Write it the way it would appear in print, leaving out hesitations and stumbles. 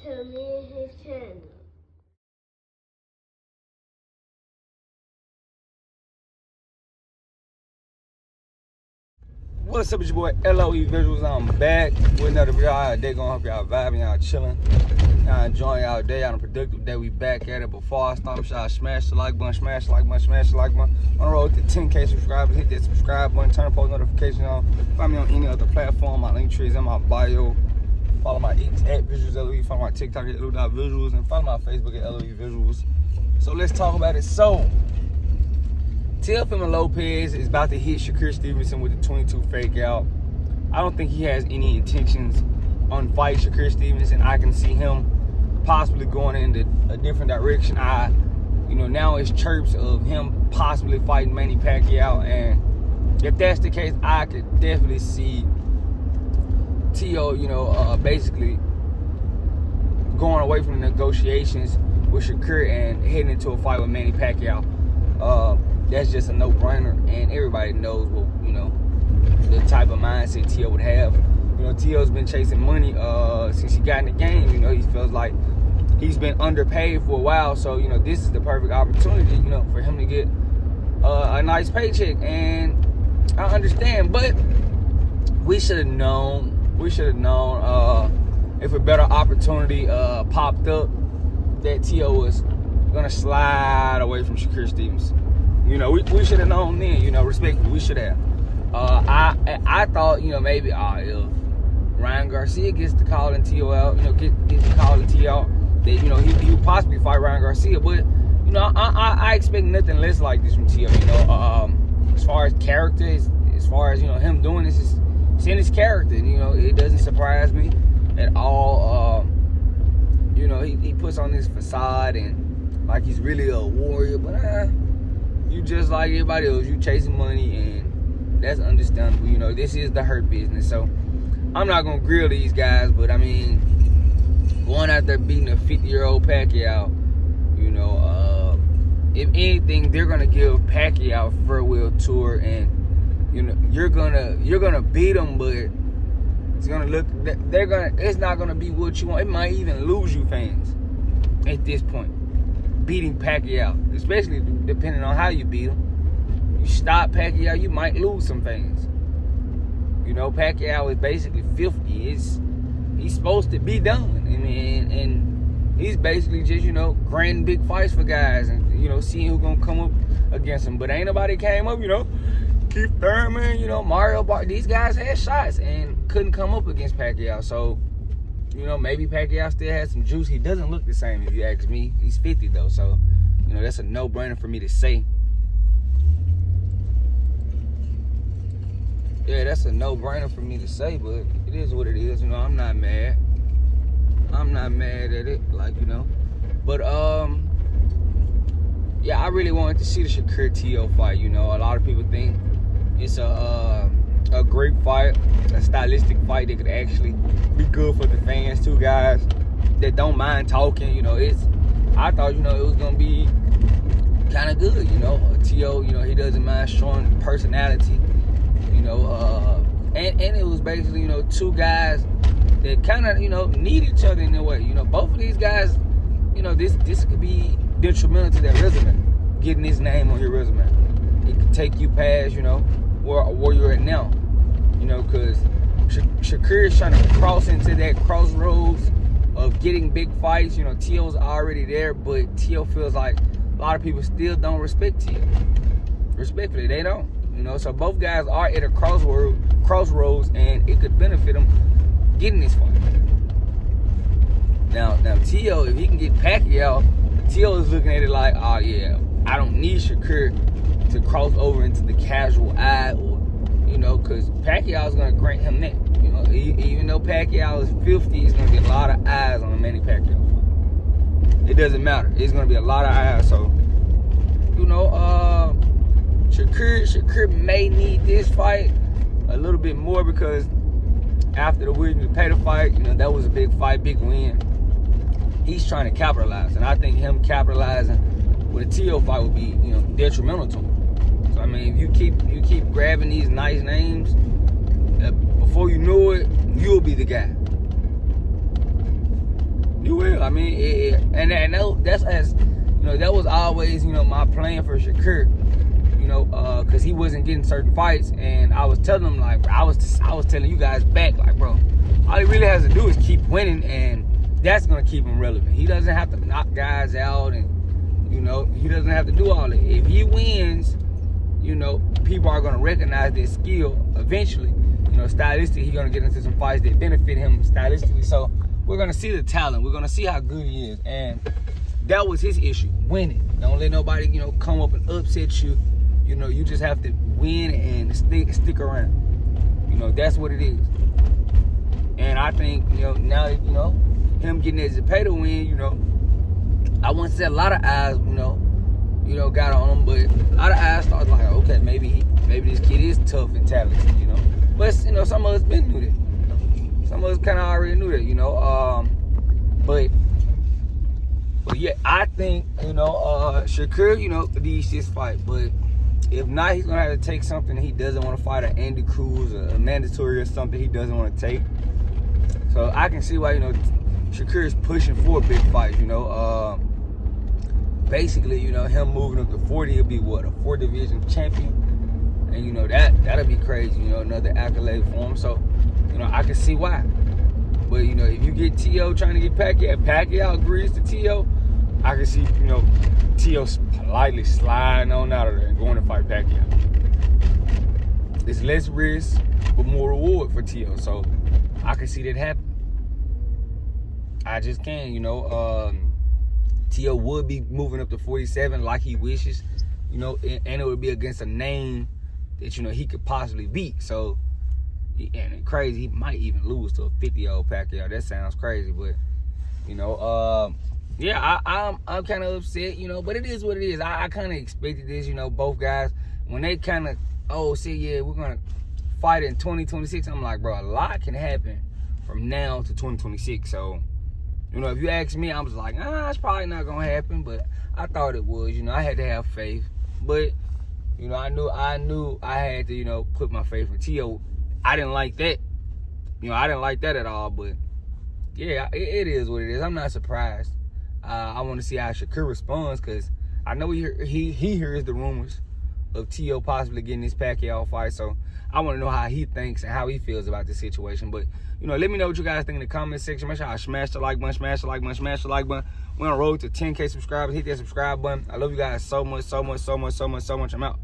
to me and his channel. What's up, it's your boy LOE Visuals. I'm back with another video. All day gonna hope y'all vibing, y'all chilling, y'all enjoying y'all day, y'all on a productive day. We back at it. Before I start, y'all smash the like button, smash the like button, smash the like button. On the road to 10K subscribers, hit that subscribe button, turn post notifications on. Find me on any other platform. My link tree is in my bio. Follow my X at Visuals LOE. Follow my TikTok at LOE.Visuals, and follow my Facebook at LOE Visuals. So let's talk about it. So Teofimo Lopez is about to hit Shakur Stevenson with the 22 fake out. I don't think he has any intentions on fighting Shakur Stevenson. I can see him possibly going into a different direction. Now it's chirps of him possibly fighting Manny Pacquiao, and if that's the case, I could definitely see Teo, basically going away from the negotiations with Shakur and heading into a fight with Manny Pacquiao. That's just a no-brainer, and everybody knows what, the type of mindset Teo would have. Teo's been chasing money since he got in the game. He feels like he's been underpaid for a while, so this is the perfect opportunity, for him to get a nice paycheck. And I understand, but we should have known. If a better opportunity popped up, that Teo was gonna slide away from Shakur Stevenson. We should have known then, respectfully, we should have. I thought, maybe if Ryan Garcia gets to calling Teo out, gets to calling Teo out, that, he would possibly fight Ryan Garcia. But, I expect nothing less like this from Teo, as far as character, as far as, him doing this, it's in his character. It doesn't surprise me at all. He puts on this facade and like he's really a warrior, but you just like everybody else, you chasing money, and that's understandable. This is the hurt business, so I'm not gonna grill these guys, but I mean, going out there beating a 50-year-old Pacquiao, if anything, they're gonna give Pacquiao a farewell tour, and you're gonna beat him, but it's not gonna be what you want. It might even lose you fans at this point. Beating Pacquiao, especially depending on how you beat him. You stop Pacquiao, you might lose some fans. Pacquiao is basically 50. He's supposed to be done. And he's basically just, granting big fights for guys and, seeing who's gonna come up against him. But ain't nobody came up, Keith Thurman, Mario Bar. These guys had shots and couldn't come up against Pacquiao. So, maybe Pacquiao still has some juice. He doesn't look the same, if you ask me. He's 50, though, so, that's a no-brainer for me to say. Yeah, that's a no-brainer for me to say, but it is what it is. I'm not mad. I'm not mad at it, But, yeah, I really wanted to see the Shakur Teo fight. A lot of people think it's a great fight, a stylistic fight that could actually be good for the fans. Two guys that don't mind talking. I thought, it was gonna be kind of good. Teo, he doesn't mind showing personality. And it was basically, two guys that kind of, need each other in a way. Both of these guys, this could be detrimental to their resume. Getting his name on your resume, it could take you past, where you're at now. Because Shakur is trying to cross into that crossroads of getting big fights. Teo's already there, but Teo feels like a lot of people still don't respect Teo. Respectfully, they don't. So both guys are at a crossroads, and it could benefit them getting this fight. Now Teo, if he can get Pacquiao, Teo is looking at it like, oh yeah, I don't need Shakur to cross over into the casual eye, or because Pacquiao is going to grant him that. Even though Pacquiao is 50, he's going to get a lot of eyes on the Manny Pacquiao fight. It doesn't matter. It's going to be a lot of eyes. So, Shakur may need this fight a little bit more, because after the Williams Payton fight, that was a big fight, big win. He's trying to capitalize, and I think him capitalizing with a Teo fight would be, detrimental to him. So I mean, if you keep grabbing these nice names, before you know it, you'll be the guy. You will. I mean, that's as, you know, that was always, you know, my plan for Shakur. You know, because he wasn't getting certain fights, and I was telling him, like, I was telling you guys back, like, bro, all he really has to do is keep winning, and that's gonna keep him relevant. He doesn't have to knock guys out, and, you know, he doesn't have to do all that. If he wins, you know, people are gonna recognize their skill eventually. You know, stylistically, he's gonna get into some fights that benefit him stylistically. So we're gonna see the talent. We're gonna see how good he is, and that was his issue: winning. Don't let nobody, you know, come up and upset you. You know, you just have to win and stick around. You know, that's what it is. And I think, you know, now that, you know, him getting that Zepeda win, you know, I wouldn't say a lot of eyes, you know, got on him, but a lot of eyes thought like, okay, maybe this kid is tough and talented, you know. But, you know, some of us been knew that. Some of us kind of already knew that, you know. But yeah, I think, you know, Shakur, you know, needs this fight, but if not, he's gonna have to take something he doesn't want to fight, an Andy Cruz, a mandatory or something he doesn't want to take. So I can see why, you know, Shakur is pushing for a big fight. You know, basically, you know, him moving up to 40, he'll be what, a 4th division champion, and you know that'll be crazy. You know, another accolade for him. So, you know, I can see why. But you know, if you get T.O. trying to get Pacquiao agrees to T.O., I can see, you know, T.O. politely sliding on out of there and going to fight Pacquiao. It's less risk, but more reward for T.O. So I can see that happen. I just can, you know. T.O. would be moving up to 47 like he wishes, you know, and it would be against a name that, you know, he could possibly beat. So, and crazy, he might even lose to a 50-year-old Pacquiao. That sounds crazy, but, you know, yeah, I'm kind of upset, you know, but it is what it is. I kind of expected this, you know, both guys, when they kind of, say, yeah, we're going to fight in 2026, I'm like, bro, a lot can happen from now to 2026. So, you know, if you ask me, I was like, it's probably not going to happen, but I thought it was, you know, I had to have faith. But, you know, I knew I had to, you know, put my faith in T.O. I didn't like that. You know, I didn't like that at all, but, yeah, it is what it is. I'm not surprised. I want to see how Shakur responds, because I know he hears the rumors of T.O. possibly getting this Pacquiao fight. So I want to know how he thinks and how he feels about this situation. But, you know, let me know what you guys think in the comment section. Make sure y'all smash the like button, smash the like button, smash the like button. We're on the road to 10K subscribers. Hit that subscribe button. I love you guys so much, so much, so much, so much, so much. I'm out.